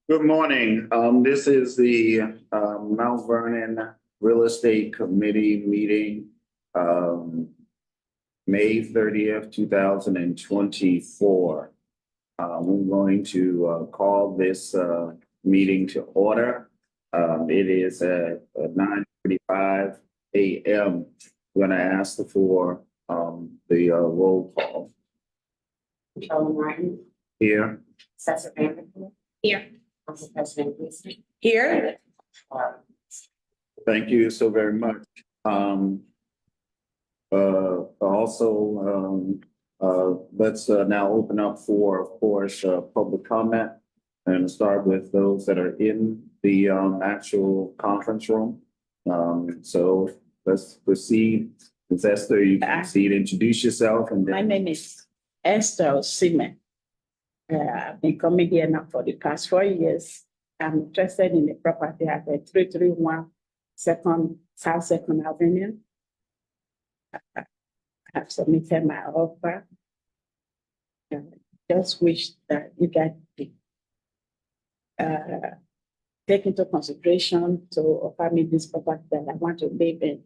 Good morning. This is the Mount Vernon Real Estate Committee meeting, May 30th, 2024. We're going to call this meeting to order. It is at 9:35 a.m. We're going to ask for the roll call Joe Martin, here. Assessor Vanderpool. Here. Council President Gleason. Here. Thank you so very much. Let's now open up for, of course, public comment and start with those that are in the actual conference room. So let's proceed. Ms. Esther, you can proceed, introduce yourself and My then. name is Esther Seaman. I've been coming here now for the past 4 years. I'm interested in the property at the 331 South Second Avenue. I have submitted my offer. Just wish that you guys take into consideration to offer me this property that I want to live in.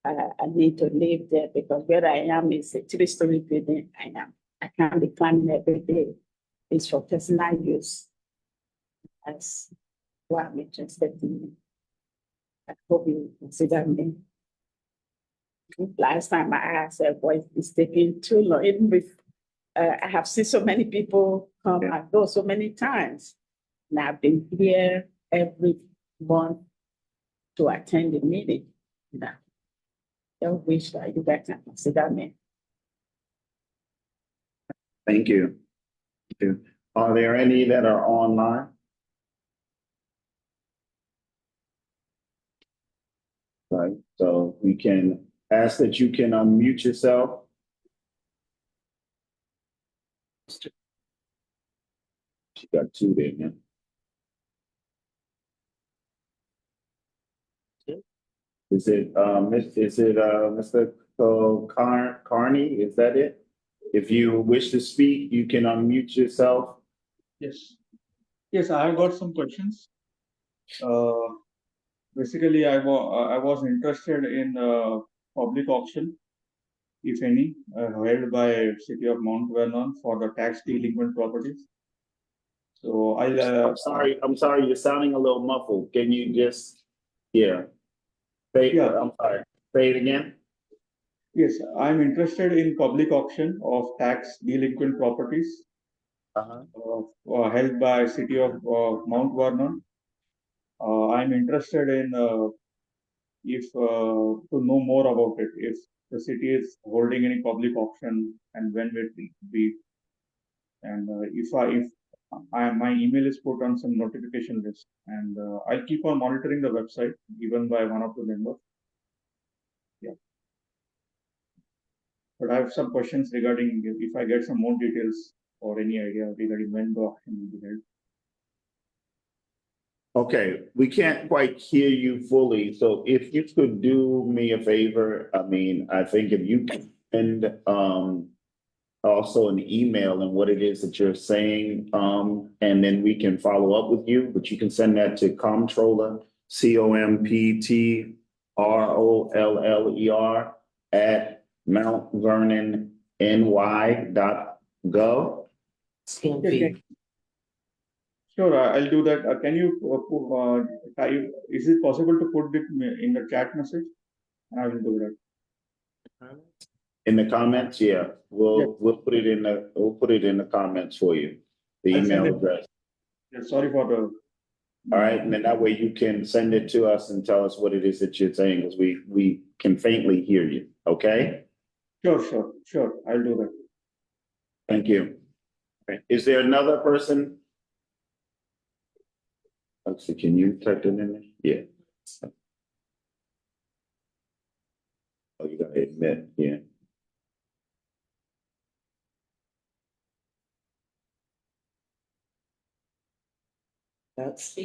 I need to live there because where I am is a 3-story building. I can't be climbing every day. It's for personal use. That's what I'm interested in. I hope you consider me. Last time I asked, boy, it's taking too long. Even with, I have seen so many people come and go so many times. And I've been here every month to attend the meeting. Now, I wish that you guys can consider me. Thank you. Thank you. Are there any that are online? Right, so we can ask that you can unmute yourself. She got two there, man. Is it Mr. Carney? Is that it? If you wish to speak, you can unmute yourself. Yes. Yes, I have got some questions. Basically, I was interested in public auction, if any, held by City of Mount Vernon for the tax delinquent properties. So I'm sorry, you're sounding a little muffled. Can you just, I'm sorry, say it again. Yes, I'm interested in public auction of tax delinquent properties held by City of Mount Vernon. I'm interested in if to know more about it. If the city is holding any public auction and when will it be? And if my email is put on some notification list, and I'll keep on monitoring the website given by one of the members. Yeah. But I have some questions regarding if I get some more details or any idea regarding when the auction will be held. Okay, we can't quite hear you fully, so if you could do me a favor, I mean, I think if you can send also an email and what it is that you're saying, and then we can follow up with you, but you can send that to comptroller, COMPTROLLER at mountvernon.ny.gov. Okay. Sure, I'll do that. Can you, is it possible to put it in the chat message? I will do that. In the comments, yeah, we'll put it in the comments for you, the email address. Yeah, sorry for the. All right, and then that way you can send it to us and tell us what it is that you're saying, because we can faintly hear you. Okay. Sure. I'll do that. Thank you. Okay. Is there another person? Let's see, can you type it in there? Yeah. Oh, you gotta admit, yeah. That's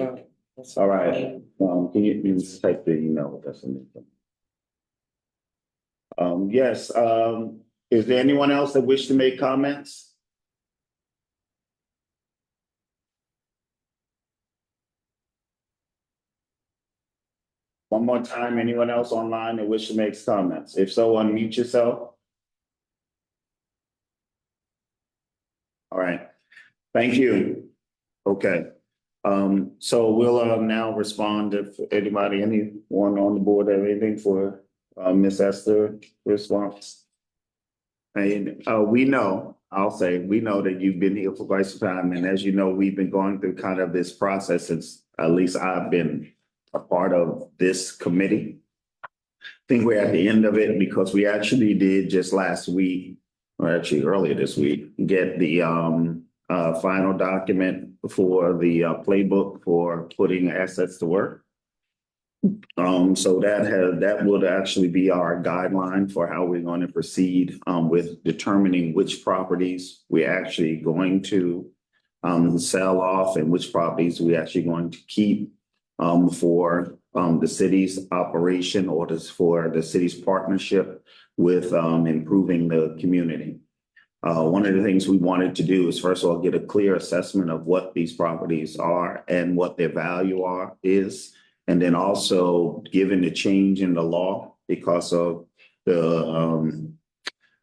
All right. Can you just type the email address in there? Yes. Is there anyone else that wish to make comments? One more time, anyone else online that wish to make comments? If so, unmute yourself. All right, thank you. Okay, so we'll now respond if anybody, anyone on the board have anything for Miss Esther response. And we know, I'll say, we know that you've been here for quite some time, and as you know, we've been going through kind of this process since at least I've been a part of this committee. I think we're at the end of it because we actually did just last week, or actually earlier this week, get the final document for the playbook for putting assets to work. So that would actually be our guideline for how we're going to proceed with determining which properties we're actually going to sell off and which properties we're actually going to keep for the city's operation or for the city's partnership with improving the community. One of the things we wanted to do is, first of all, get a clear assessment of what these properties are and what their value is. And then also, given the change in the law because of the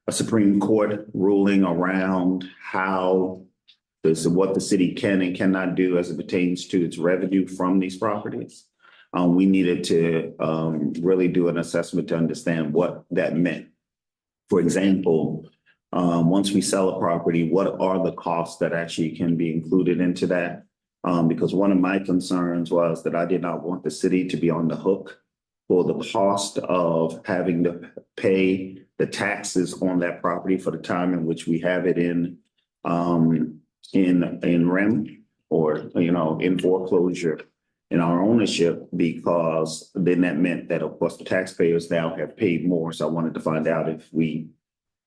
Supreme Court ruling around what the city can and cannot do as it pertains to its revenue from these properties, we needed to really do an assessment to understand what that meant. For example, once we sell a property, what are the costs that actually can be included into that? Because one of my concerns was that I did not want the city to be on the hook for the cost of having to pay the taxes on that property for the time in which we have it in REM or, in foreclosure in our ownership, because then that meant that, of course, the taxpayers now have paid more. So I wanted to find out if we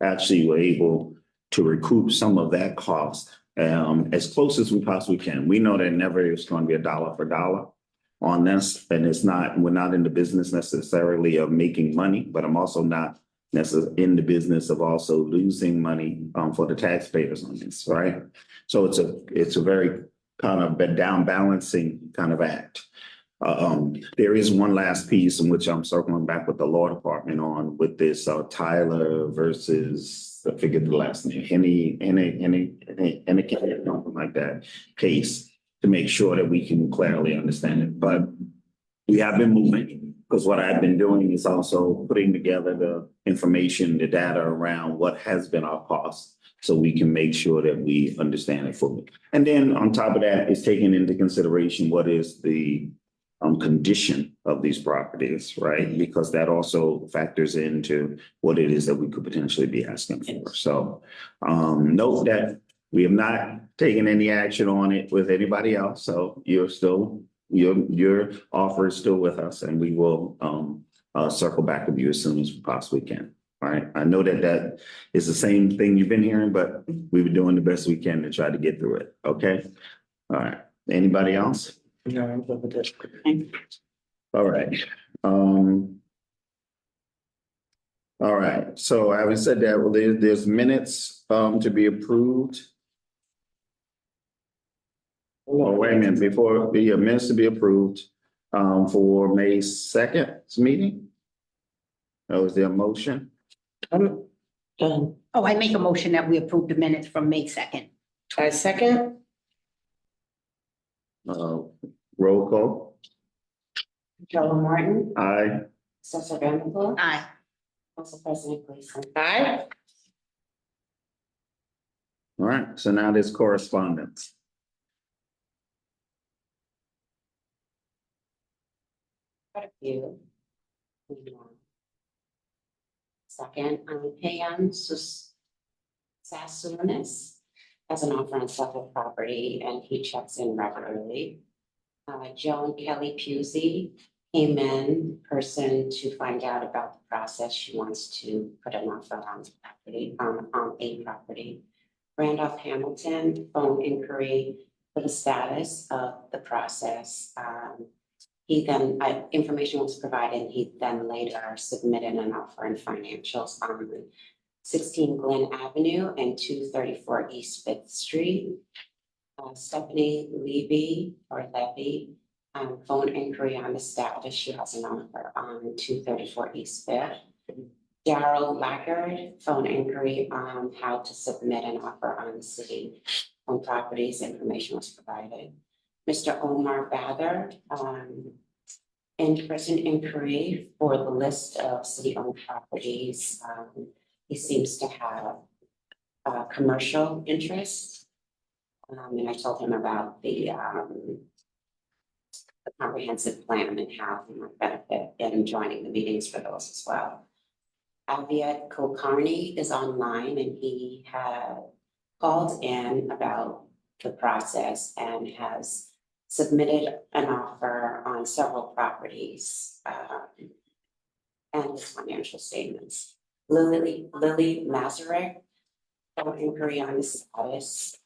actually were able to recoup some of that cost as close as we possibly can. We know that never is going to be a dollar for dollar on this, and we're not in the business necessarily of making money, but I'm also not necessarily in the business of also losing money for the taxpayers on this, right? So it's a very kind of down balancing kind of act. There is one last piece in which I'm circling back with the law department on with this Tyler versus, I forget the last name, Henny, something like that case, to make sure that we can clearly understand it. But we have been moving, because what I've been doing is also putting together the information, the data around what has been our cost, so we can make sure that we understand it fully. And then on top of that is taking into consideration what is the condition of these properties, right? Because that also factors into what it is that we could potentially be asking for. So note that we have not taken any action on it with anybody else. So your offer is still with us, and we will circle back with you as soon as we possibly can. All right. I know that is the same thing you've been hearing, but we've been doing the best we can to try to get through it. Okay. All right. Anybody else? No, I'm good with it. All right. All right. So having said that, well, there's minutes to be approved. Oh, wait a minute, before the minutes to be approved for May 2nd's meeting. That was their motion. Done. Oh, I make a motion that we approve the minutes from May 2nd. I second. Roll call. Joe Martin, Aye. Cesar Vanderpool, Aye. Council President Gleason. Aye. All right. So now there's correspondence. Quite a few. Second, Pam Sassunis has an offer on Suffolk property, and he checks in regularly. Joe and Kelly Pusey came in person to find out about the process. She wants to put an offer on the property, on a property. Randolph Hamilton, phone inquiry for the status of the process. He then, information was provided, he then later submitted an offer and financials on 16 Glen Avenue and 234 East Fifth Street. Stephanie Levy, Phone inquiry on the status. She has an offer on 234 East Fifth. Daryl Laggard, phone inquiry on how to submit an offer on city owned properties. Information was provided. Mr. Omar Bather, in-person inquiry for the list of city-owned properties. He seems to have commercial interests. And I told him about the comprehensive plan and how he might benefit in joining the meetings for those as well. Aviat Kulkarni is online and he had called in about the process and has submitted an offer on several properties and his financial statements. Lily Mazarek, inquiry on the status.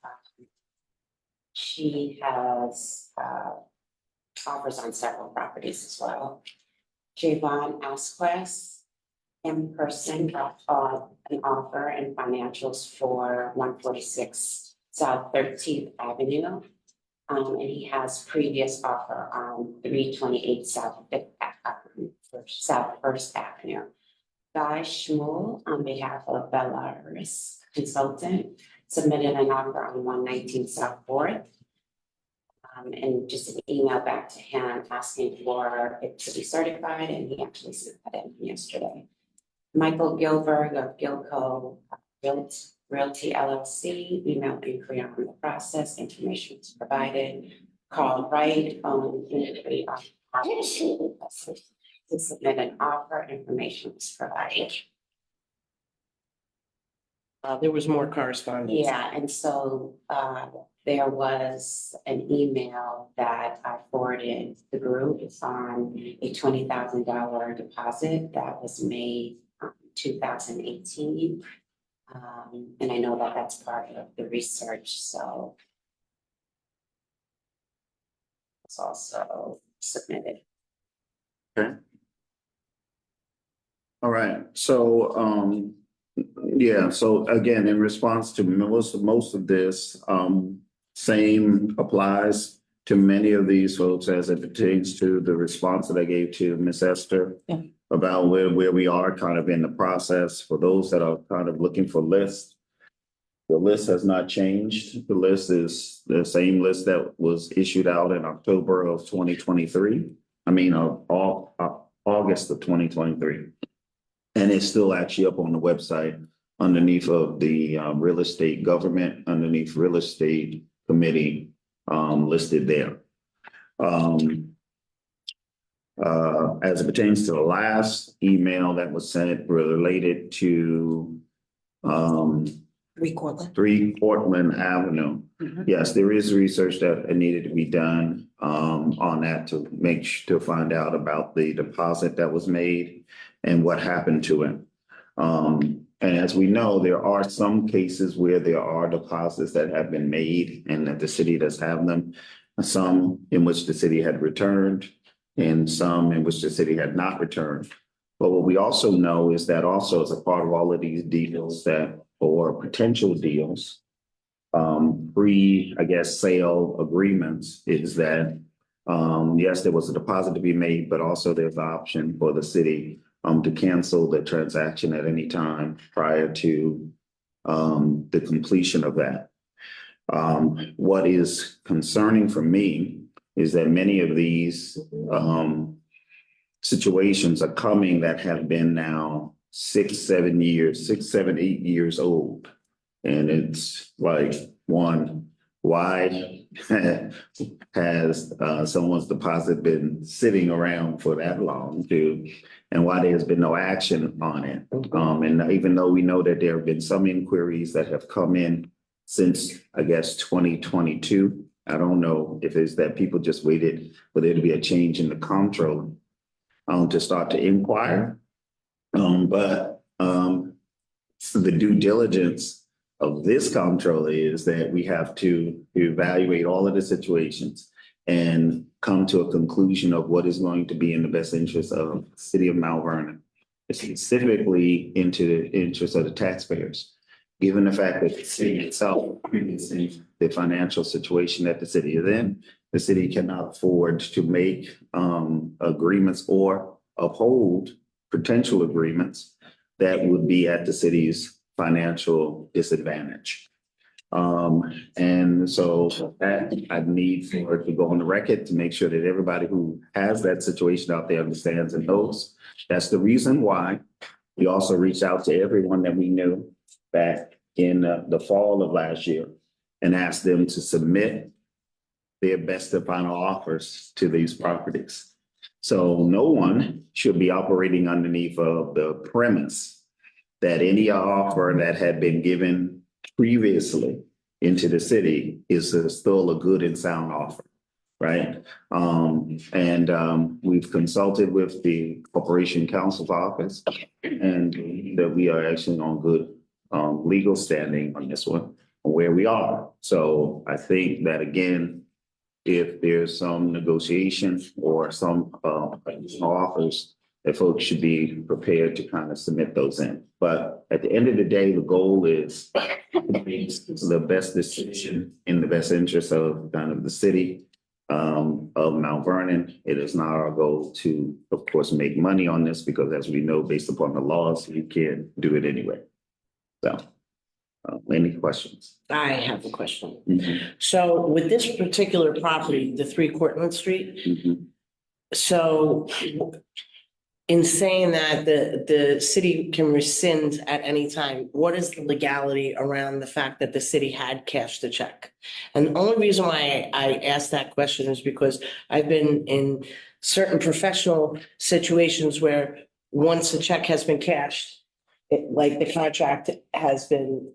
She has offers on several properties as well. Javon Asquez, in person, dropped off an offer and financials for 146 South 13th Avenue. And he has previous offer on 328 South 1st Avenue. Guy Schmuel, on behalf of Belarus Consultant, submitted an offer on 119 South 4th. And just an email back to him asking for it to be certified, and he actually sent that in yesterday. Michael Gilbert of Gilco Realty LLC, email inquiry on the process, information was provided. Carl Wright, phone inquiry on to submit an offer, information was provided. There was more correspondence. Yeah, and so there was an email that I forwarded the group on a $20,000 deposit that was made in 2018. And I know that that's part of the research, so it's also submitted. Okay. All right, so, yeah, so again, in response to most of this, same applies to many of these folks as it pertains to the response that I gave to Ms. Esther about where we are kind of in the process. For those that are kind of looking for lists, the list has not changed. The list is the same list that was issued out in October of 2023. I mean, August of 2023. And it's still actually up on the website underneath of the real estate government, underneath real estate committee listed there. As it pertains to the last email that was sent related to 3 Cortland. 3 Portland Avenue. Yes, there is research that needed to be done on that to find out about the deposit that was made and what happened to it. And as we know, there are some cases where there are deposits that have been made and that the city does have them. Some in which the city had returned and some in which the city had not returned. But what we also know is that also as a part of all of these deals or potential deals, sale agreements is that, yes, there was a deposit to be made, but also there's the option for the city to cancel the transaction at any time prior to the completion of that. What is concerning for me is that many of these situations are coming that have been now 6, 7 years, 6, 7, 8 years old. And it's like, one, why has someone's deposit been sitting around for that long too? And why there's been no action on it? And even though we know that there have been some inquiries that have come in since, I guess, 2022, I don't know if it's that people just waited for there to be a change in the comptroller to start to inquire. But the due diligence of this comptroller is that we have to evaluate all of the situations and come to a conclusion of what is going to be in the best interest of the city of Mount Vernon, specifically into the interest of the taxpayers. Given the fact that the city itself is in the financial situation that the city is in, the city cannot afford to make agreements or uphold potential agreements that would be at the city's financial disadvantage. And so that I need for it to go on the record to make sure that everybody who has that situation out there understands and knows. That's the reason why we also reached out to everyone that we knew back in the fall of last year and asked them to submit their best and final offers to these properties. So no one should be operating underneath of the premise that any offer that had been given previously into the city is still a good and sound offer, right? We've consulted with the Corporation Counsel's Office and that we are actually on good legal standing on this one, where we are. So I think that again, if there's some negotiation or some offers, that folks should be prepared to kind of submit those in. But at the end of the day, the goal is the best decision in the best interest of kind of the city of Mount Vernon. It is not our goal to, of course, make money on this because as we know, based upon the laws, you can't do it anyway. So, any questions? I have a question. Mhm, So with this particular property, the 3 Cortlandt Street, mhm. so in saying that the city can rescind at any time, what is the legality around the fact that the city had cashed the check? And the only reason why I asked that question is because I've been in certain professional situations where once a check has been cashed, like the contract has been,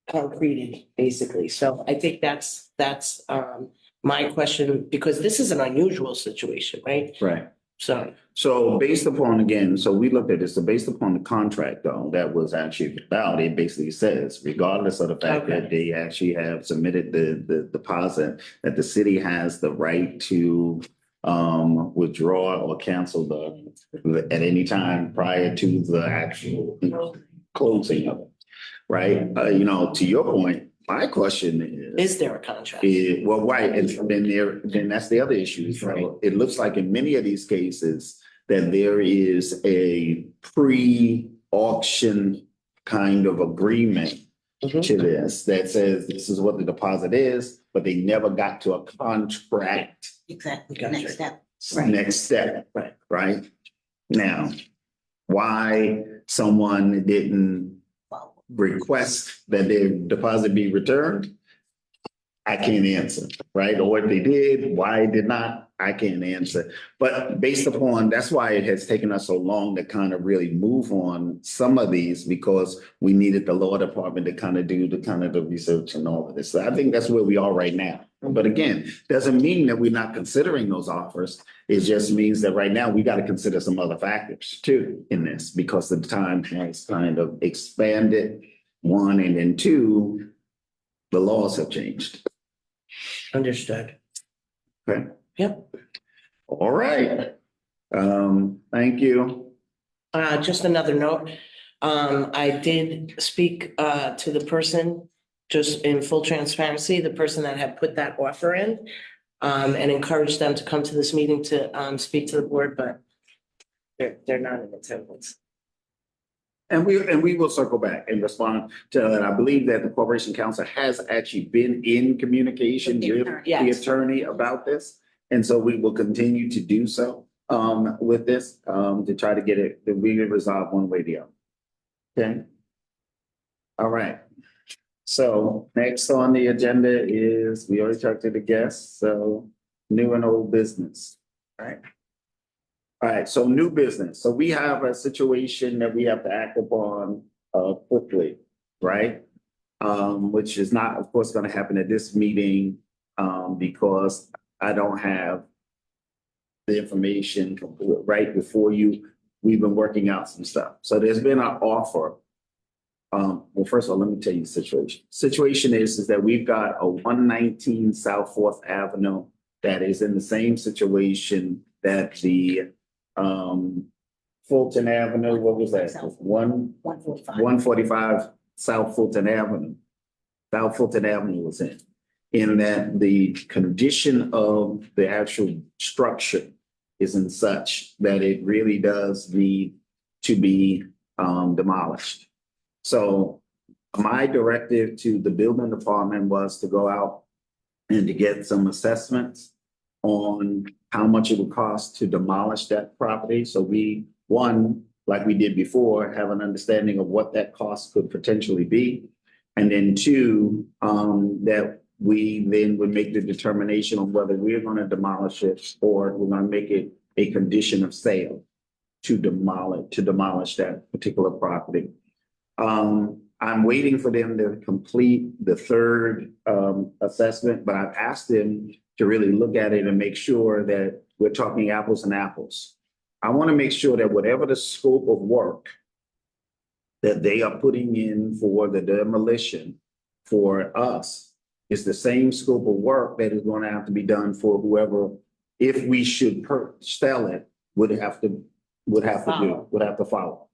concreted, basically. So I think that's my question, because this is an unusual situation, right? Right. So, Based upon, again, so we looked at this, so based upon the contract though, that was actually about, it basically says, regardless of the fact that they actually have submitted the deposit, that the city has the right to withdraw or cancel at any time prior to the actual closing of it. Right? To your point, my question is there a contract? well, right, and then that's the other issue. So it looks like in many of these cases that there is a pre-auction kind of agreement Mhm. to this that says this is what the deposit is, but they never got to a contract Exactly, Gotcha. next step. next step. Right. Right? Now, why someone didn't request that their deposit be returned, I can't answer, right? Or if they did, why did not, I can't answer. But based upon, that's why it has taken us so long to kind of really move on some of these, because we needed the law department to kind of do the research and all of this. So I think that's where we are right now. But again, doesn't mean that we're not considering those offers. It just means that right now we got to consider some other factors too in this, because the time has kind of expanded, one, and then two, the laws have changed. Understood. Okay. Yep. All right. Thank you. Just another note. I did speak to the person, just in full transparency, the person that had put that offer in, and encouraged them to come to this meeting to speak to the board, but they're not in attendance. And we will circle back and respond to that. I believe that the Corporation Counsel has actually been in communication With the with attorney. the Yes. attorney about this. And so we will continue to do so with this to try to get it, that we can resolve one way or the other. Okay. All right. So next on the agenda is, we already talked to the guests, so new and old business. All right. All right, so new business. So we have a situation that we have to act upon quickly, right? Which is not, of course, going to happen at this meeting because I don't have the information right before you. We've been working out some stuff. So there's been an offer. Well, first of all, let me tell you the situation. Situation is that we've got a 119 South 4th Avenue that is in the same situation that the Fulton Avenue, what was that? 145. 145 South Fulton Avenue. South Fulton Avenue was in. in that the condition of the actual structure isn't such that it really does need to be demolished. So my directive to the building department was to go out and to get some assessments on how much it would cost to demolish that property. So we, one, like we did before, have an understanding of what that cost could potentially be. And then two, that we then would make the determination on whether we're going to demolish it or we're going to make it a condition of sale to demolish that particular property. I'm waiting for them to complete the third assessment, but I've asked them to really look at it and make sure that we're talking apples and apples. I want to make sure that whatever the scope of work that they are putting in for the demolition for us is the same scope of work that is going to have to be done for whoever, if we should sell it, would have to follow.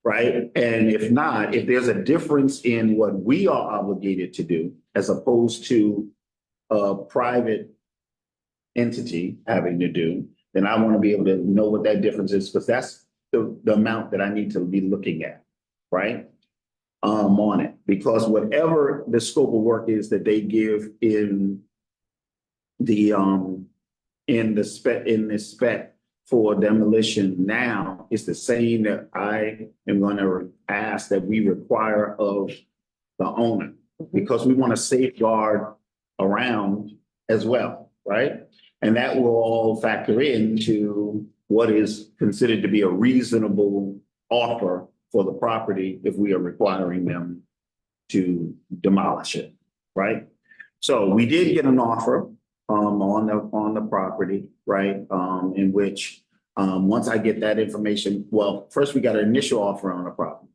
Right? And if not, if there's a difference in what we are obligated to do as opposed to a private entity having to do, then I want to be able to know what that difference is, because that's the amount that I need to be looking at, right? On it, because whatever the scope of work is that they give in the spec for demolition now is the same that I am going to ask that we require of the owner, because we want to safeguard around as well, right? And that will all factor into what is considered to be a reasonable offer for the property if we are requiring them to demolish it, right? So we did get an offer on the property, right? In which once I get that information, well, first we got an initial offer on the property.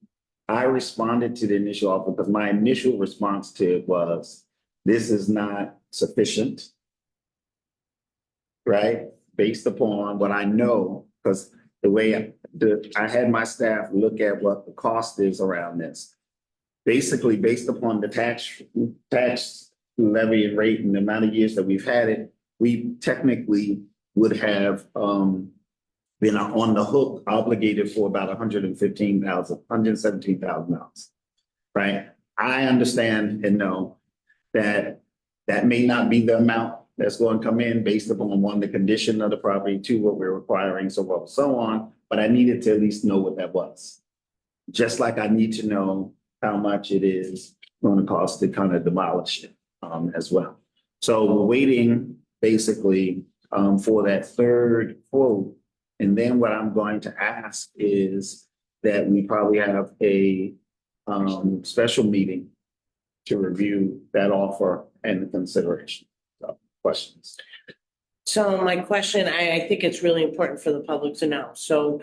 I responded to the initial offer because my initial response to it was, this is not sufficient, right? Based upon what I know, because the way I had my staff look at what the cost is around this. Basically, based upon the tax levy and rate and the amount of years that we've had it, we technically would have been on the hook obligated for about $117,000, right? I understand and know that that may not be the amount that's going to come in based upon one, the condition of the property, two, what we're requiring, so forth, so on. But I needed to at least know what that was. Just like I need to know how much it is going to cost to kind of demolish it as well. So we're waiting basically for that third quote. And then what I'm going to ask is that we probably have a special meeting to review that offer and the consideration. So, questions? So my question, I think it's really important for the public to know. So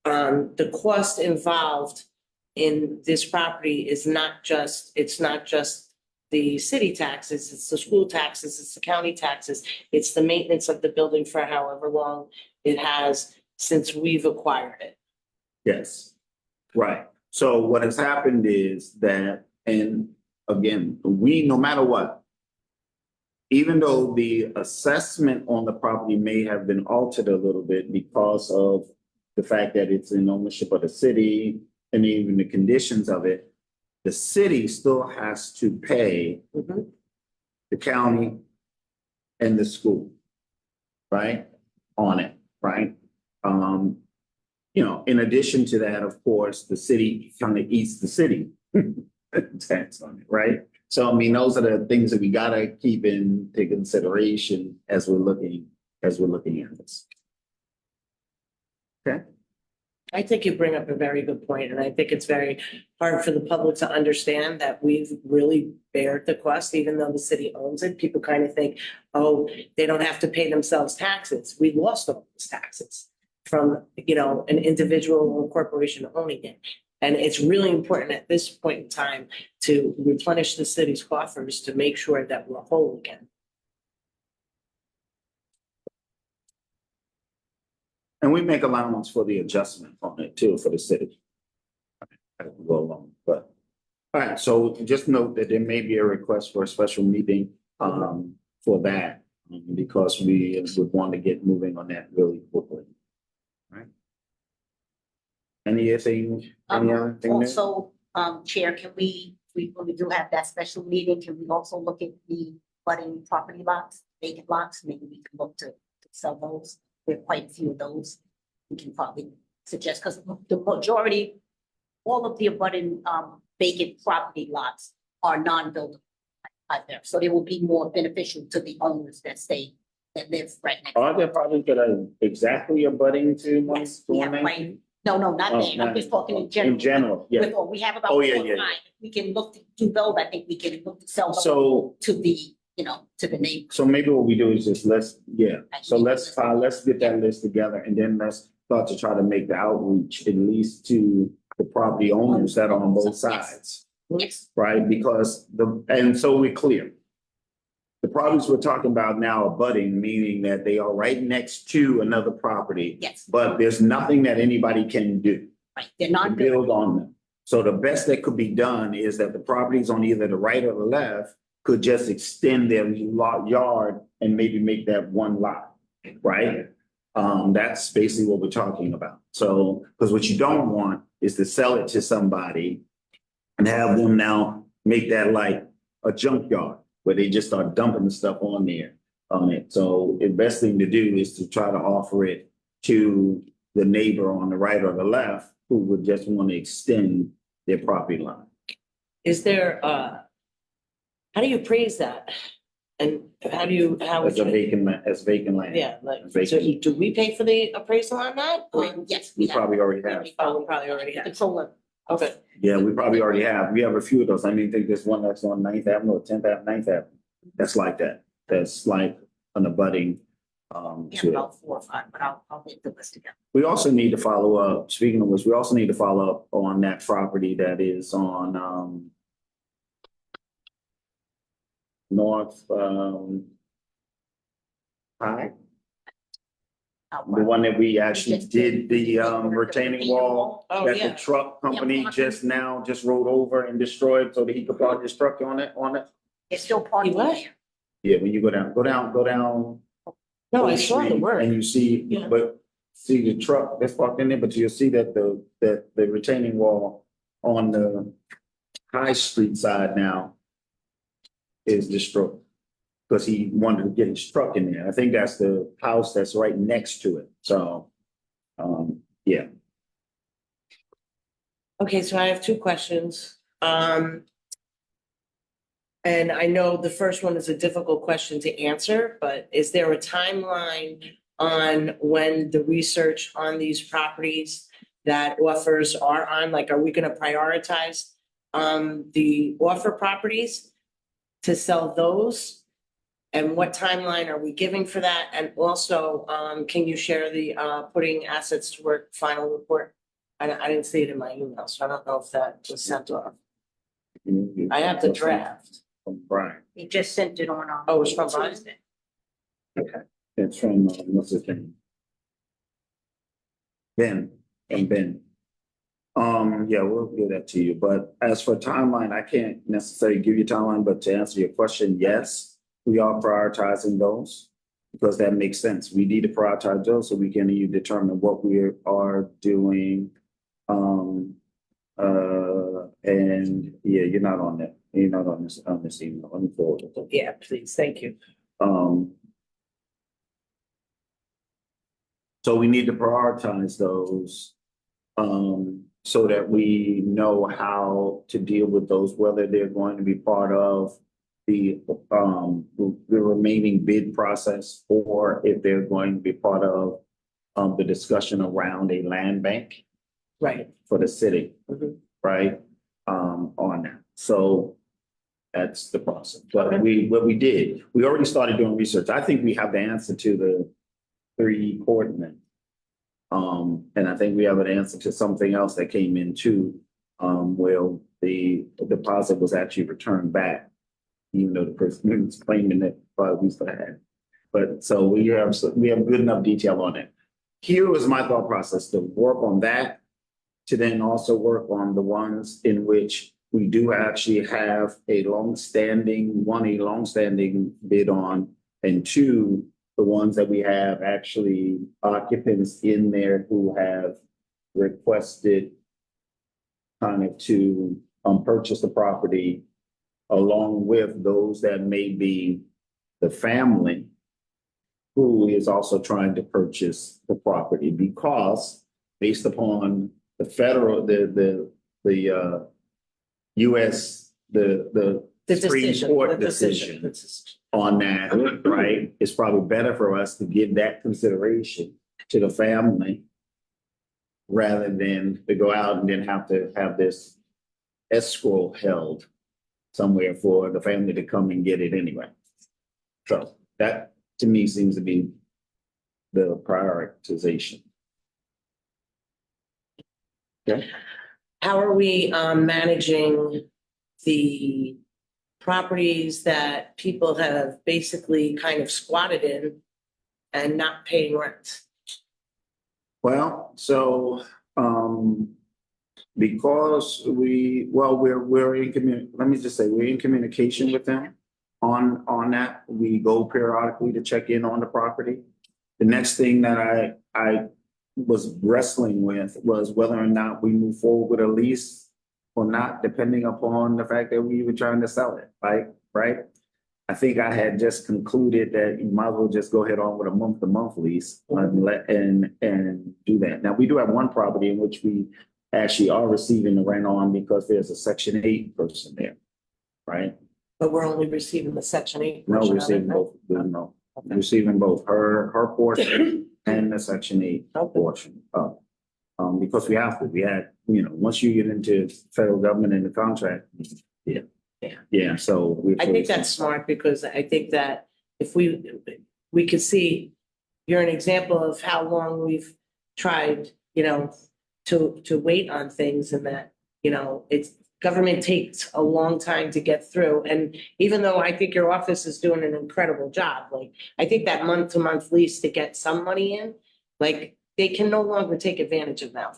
the cost involved in this property is it's not just the city taxes, it's the school taxes, it's the county taxes, it's the maintenance of the building for however long it has since we've acquired it. Yes, right. So what has happened is that, and again, we, no matter what, even though the assessment on the property may have been altered a little bit because of the fact that it's in ownership of the city and even the conditions of it, the city still has to pay the county and the school, right, on it, right? You know, in addition to that, of course, the city kind of eats the city tax on it, right? So, I mean, those are the things that we gotta keep into consideration as we're looking at this. Okay. I think you bring up a very good point, and I think it's very hard for the public to understand that we've really bared the cost, even though the city owns it. People kind of think, oh, they don't have to pay themselves taxes. We lost all those taxes from, you know, an individual or corporation owning it. And it's really important at this point in time to replenish the city's coffers to make sure that we're whole again. And we make allowance for the adjustment on it too, for the city. As we go along, but, all right, so just note that there may be a request for a special meeting for that, because we would want to get moving on that really quickly. Right? Any other thing there? Also, Chair, can when we do have that special meeting, can we also look at the budding property lots, vacant lots? Maybe we can look to sell those. There are quite a few of those. We can probably suggest, because the majority, all of the abutting, vacant property lots are non-buildable out there. So they will be more beneficial to the owners that live right next. Are there properties that are exactly abutting to one? Yes, we have 119? No, not Oh, there. I'm just talking in general. In general, yeah. With all, we have about Oh, 4 yeah, or yeah, 5. yeah. If we can look to do those, I think we can look to sell those So, to the, to the neighbors. so maybe what we do is just let's get that list together and then let's start to try to make the outreach at least to the property owners that are on both sides, Yes, right? Because and so we're clear. The properties we're talking about now are budding, meaning that they are right next to another property, yes, but there's nothing that anybody can do right. They're to not build on them. So the best that could be done is that the properties on either the right or the left could just extend their yard and maybe make that one lot, right? That's basically what we're talking about. So, because what you don't want is to sell it to somebody and have them now make that like a junkyard where they just start dumping the stuff on it. So the best thing to do is to try to offer it to the neighbor on the right or the left who would just want to extend their property line. Is there, how do you appraise that? And how As would you? as vacant land. Yeah, like, so Vacant. do we pay for the appraisal on that? Yes, We probably already have. Oh, we probably already have. Controller. Okay. Yeah, we probably already have. We have a few of those. I mean, I think there's one that's on 9th Avenue or 10th Avenue, 9th Avenue. That's like that. That's like an abutting. We have To it. about 4 or 5, but I'll get the list together. We also need to follow up, speaking of which, we also need to follow up on that property that is on, North, High. The one that we actually did the, retaining wall. Oh, That the yeah. truck company Yeah. just rode over and destroyed so that he could park his truck on it. It's still parking what? there. Yeah, when you go down. No, I Oak saw the Street, word. And you see, Yeah. but see the truck that's parked in there, but you'll see that the retaining wall on the High Street side now is destroyed. Because he wanted to get his truck in there. I think that's the house that's right next to it. So, yeah. Okay, so I have 2 questions. And I know the first one is a difficult question to answer, but is there a timeline on when the research on these properties that offers are on? Like, are we gonna prioritize the offer properties to sell those? And what timeline are we giving for that? And also, can you share the putting assets to work final report? I didn't see it in my email, so I don't know if that was sent off. I have the draft. From Brian. He just sent it on. Oh, it's from Brian? Tuesday. It's from, what's his name? Ben, and Ben. Yeah, we'll give that to you, but as for timeline, I can't necessarily give you timeline, but to answer your question, yes, we are prioritizing those. Because that makes sense. We need to prioritize those so we can determine what we are doing. And yeah, you're not on that. You're not on this email. Let me forward it. Yeah, please, thank you. So we need to prioritize those. So that we know how to deal with those, whether they're going to be part of the remaining bid process, or if they're going to be part of the discussion around a land bank Right. for the city, Mhm. right? On that. So that's the process. But Okay. what we did, we already started doing research. I think we have the answer to the 3 coordinates. And I think we have an answer to something else that came in too, where the deposit was actually returned back. Even though the person was claiming that we still had. But so we have good enough detail on it. Here was my thought process, to work on that, to then also work on the ones in which we do actually have a longstanding bid on, and two, the ones that we have actually occupants in there who have requested kind of to purchase the property along with those that may be the family who is also trying to purchase the property, because based upon the federal, the US, the The Supreme decision, Court the decision. decision on that, right? It's probably better for us to give that consideration to the family rather than to go out and then have to have this escrow held somewhere for the family to come and get it anyway. So that to me seems to be the prioritization. Okay. How are we managing the properties that people have basically kind of squatted in and not paying rent? Well, so, because we're in let me just say, we're in communication with them on that. We go periodically to check in on the property. The next thing that I was wrestling with was whether or not we move forward with a lease or not, depending upon the fact that we were trying to sell it, right? I think I had just concluded that you might as well just go ahead on with a month-to-month lease and do that. Now, we do have one property in which we actually are receiving the rent on because there's a Section 8 person there, right? But we're only receiving the Section 8. No, portion of it, receiving right? both, no, receiving both her portion and the Section 8 portion. Because we have to, we had, once you get into federal government and the contract, yeah, so. I think that's smart, because I think that if we could see, you're an example of how long we've tried, to wait on things, and that, it's, government takes a long time to get through. And even though I think your office is doing an incredible job, like, I think that month-to-month lease to get some money in, like, they can no longer take advantage of that,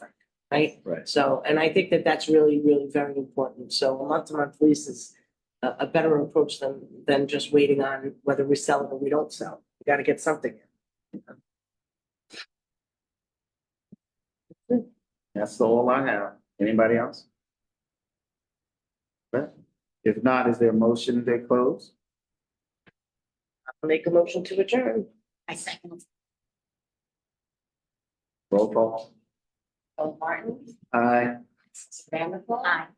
right? Right. So, and I think that that's really, really very important. So a month-to-month lease is a better approach than just waiting on whether we sell it or we don't sell. We got to get something in. That's all I have. Anybody else? Okay. If not, is there a motion to close? I'll make a motion to adjourn. I second. Roll call. Bill Martin, Aye. Vanderpool. Aye.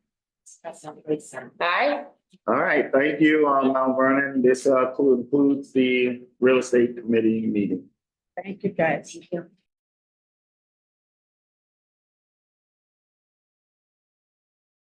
President Gleason. Aye. All right, thank you, Mount Vernon. This concludes the real estate committee meeting. Thank you, guys. Thank you.